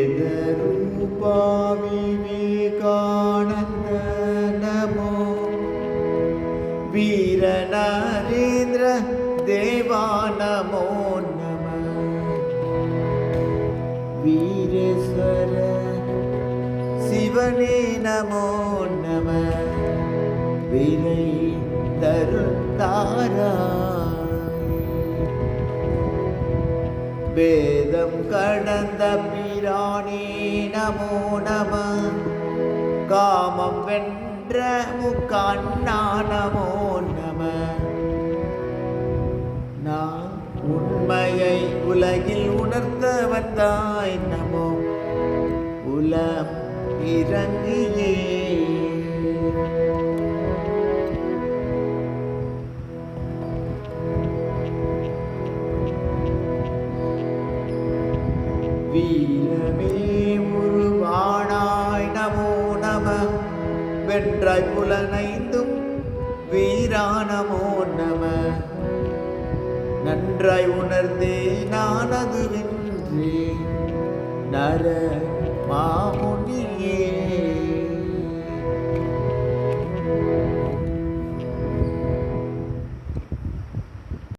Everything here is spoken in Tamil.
वेदरूपा विवेकानन्द नमो वीरनरेन्द्र देवा नमो नमः वीरेश्वर शिवने नमो नमः विनै तरुतारा வேதம் கடந்த பிரானே நமோ நம காமம் வென்ற முக்கண்ணா நமோ நம நான் உண்மையை உலகில் உணர்த்த வந்தாய் நமோ உலம் இறங்கியே வீரமே உருவானாய் நமோ நம வென்றாய் புலனைந்தும் வீரா நமோ நம நன்றாய் உணர்ந்தே நானது வென்றே நர மாமுனியே